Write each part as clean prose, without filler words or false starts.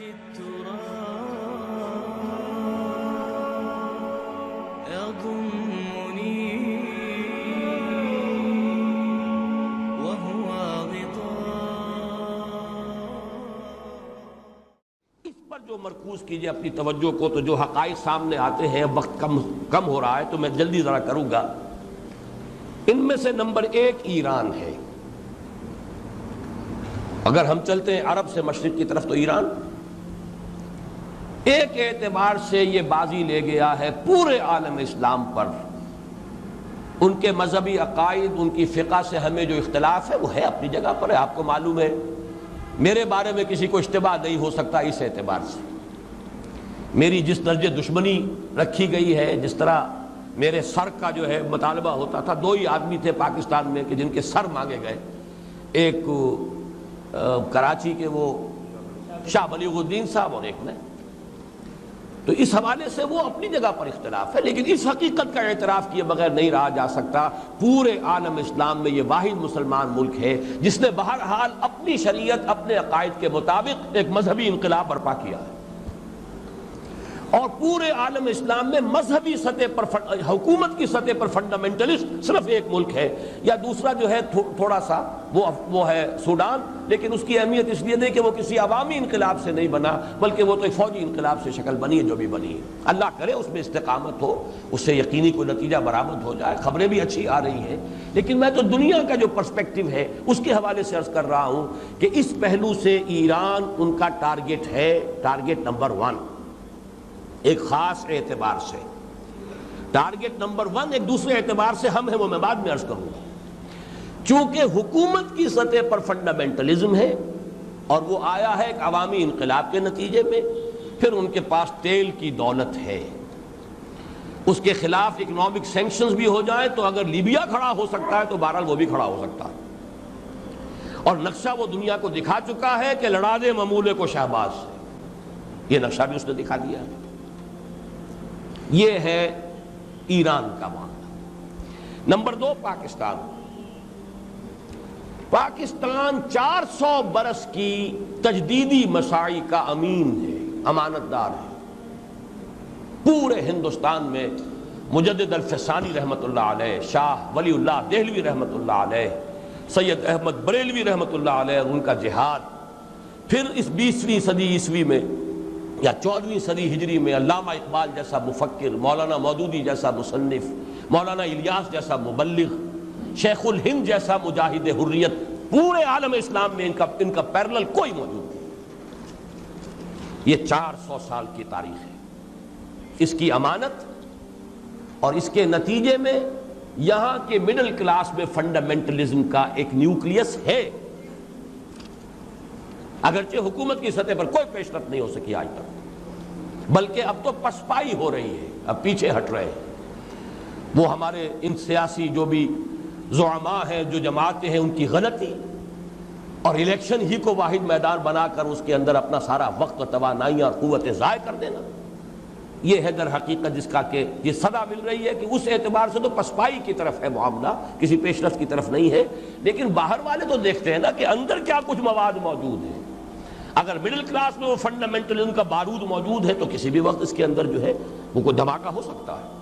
جو مرکوز کیجئے اپنی توجہ کو، تو جو حقائق سامنے آتے ہیں، وقت کم ہو رہا ہے تو میں جلدی ذرا کروں گا۔ ان میں سے نمبر 1 ایران ہے۔ اگر ہم چلتے ہیں عرب سے مشرق کی طرف، تو ایران ایک اعتبار سے یہ بازی لے گیا ہے پورے عالم اسلام پر۔ ان کے مذہبی عقائد، ان کی فقہ سے ہمیں جو اختلاف ہے وہ ہے اپنی جگہ پر ہے۔ آپ کو معلوم ہے میرے بارے میں کسی کو اشتباہ نہیں ہو سکتا اس اعتبار سے۔ میری جس درجے دشمنی رکھی گئی ہے، جس طرح میرے سر کا جو ہے مطالبہ ہوتا تھا، 2 ہی آدمی تھے پاکستان میں کہ جن کے سر مانگے گئے، ایک کراچی کے وہ شاہ بلیغ الدین صاحب اور ایک میں، تو اس حوالے سے وہ اپنی جگہ پر اختلاف ہے، لیکن اس حقیقت کا اعتراف کیے بغیر نہیں رہا جا سکتا۔ پورے عالم اسلام میں یہ واحد مسلمان ملک ہے جس نے بہرحال اپنی شریعت، اپنے عقائد کے مطابق ایک مذہبی انقلاب برپا کیا ہے، اور پورے عالم اسلام میں مذہبی سطح پر، حکومت کی سطح پر فنڈامنٹلسٹ صرف ایک ملک ہے، یا دوسرا جو ہے تھوڑا سا وہ ہے سوڈان، لیکن اس کی اہمیت اس لیے نہیں کہ وہ کسی عوامی انقلاب سے نہیں بنا، بلکہ وہ تو ایک فوجی انقلاب سے شکل بنی ہے جو بھی بنی ہے۔ اللہ کرے اس میں استقامت ہو، اس سے یقینی کوئی نتیجہ برآمد ہو جائے۔ خبریں بھی اچھی آ رہی ہیں، لیکن میں تو دنیا کا جو پرسپیکٹو ہے اس کے حوالے سے عرض کر رہا ہوں کہ اس پہلو سے ایران ان کا ٹارگٹ ہے، ٹارگٹ نمبر 1 ایک خاص اعتبار سے۔ ٹارگٹ نمبر 1 ایک دوسرے اعتبار سے ہم ہیں، وہ میں بعد میں عرض کروں گا۔ چونکہ حکومت کی سطح پر فنڈامنٹلزم ہے، اور وہ آیا ہے ایک عوامی انقلاب کے نتیجے میں، پھر ان کے پاس تیل کی دولت ہے، اس کے خلاف اکنامک سینکشنز بھی ہو جائیں تو اگر لیبیا کھڑا ہو سکتا ہے تو بہرحال وہ بھی کھڑا ہو سکتا ہے، اور نقشہ وہ دنیا کو دکھا چکا ہے کہ لڑا دے ممولے کو شہباز سے، یہ نقشہ بھی اس نے دکھا دیا ہے۔ یہ ہے ایران کا معاملہ۔ نمبر 2 پاکستان۔ پاکستان 400 برس کی تجدیدی مساعی کا امین ہے، امانت دار ہے۔ پورے ہندوستان میں مجدد الفسانی رحمۃ اللہ علیہ، شاہ ولی اللہ دہلوی رحمۃ اللہ علیہ، سید احمد بریلوی رحمۃ اللہ علیہ، ان کا جہاد، پھر اس 20ویں صدی عیسوی میں یا 14ویں صدی ہجری میں علامہ اقبال جیسا مفکر، مولانا مودودی جیسا مصنف، مولانا الیاس جیسا مبلغ، شیخ الہند جیسا مجاہد حریت، پورے عالم اسلام میں ان کا پیرلل کوئی موجود نہیں۔ یہ 400 سال کی تاریخ ہے، اس کی امانت، اور اس کے نتیجے میں یہاں کے مڈل کلاس میں فنڈامنٹلزم کا ایک نیوکلیس ہے، اگرچہ حکومت کی سطح پر کوئی پیش رفت نہیں ہو سکی آج تک، بلکہ اب تو پسپائی ہو رہی ہے، اب پیچھے ہٹ رہے ہیں۔ وہ ہمارے ان سیاسی جو بھی زعماء ہیں، جو جماعتیں ہیں، ان کی غلطی اور الیکشن ہی کو واحد میدان بنا کر اس کے اندر اپنا سارا وقت و توانائی اور قوتیں ضائع کر دینا، یہ ہے در حقیقت جس کا کہ یہ صدا مل رہی ہے کہ اس اعتبار سے تو پسپائی کی طرف ہے معاملہ، کسی پیش رفت کی طرف نہیں ہے۔ لیکن باہر والے تو دیکھتے ہیں نا کہ اندر کیا کچھ مواد موجود ہے۔ اگر مڈل کلاس میں وہ فنڈامنٹلزم کا بارود موجود ہے تو کسی بھی وقت اس کے اندر جو ہے وہ کوئی دھماکہ ہو سکتا ہے۔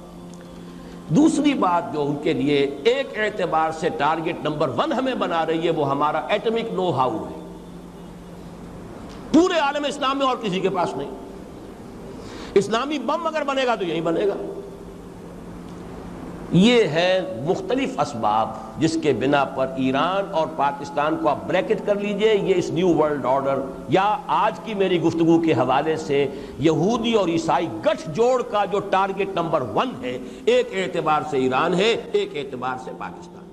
دوسری بات جو ان کے لیے ایک اعتبار سے ٹارگٹ نمبر 1 ہمیں بنا رہی ہے، وہ ہمارا ایٹمک نو ہاؤ ہے۔ پورے عالم اسلام میں اور کسی کے پاس نہیں۔ اسلامی بم اگر بنے گا تو یہی بنے گا۔ یہ ہے مختلف اسباب جس کے بنا پر ایران اور پاکستان کو آپ بریکٹ کر لیجئے، یہ اس نیو ورلڈ آرڈر یا آج کی میری گفتگو کے حوالے سے یہودی اور عیسائی گٹھ جوڑ کا جو ٹارگٹ نمبر 1 ہے، ایک اعتبار سے ایران ہے، ایک اعتبار سے پاکستان۔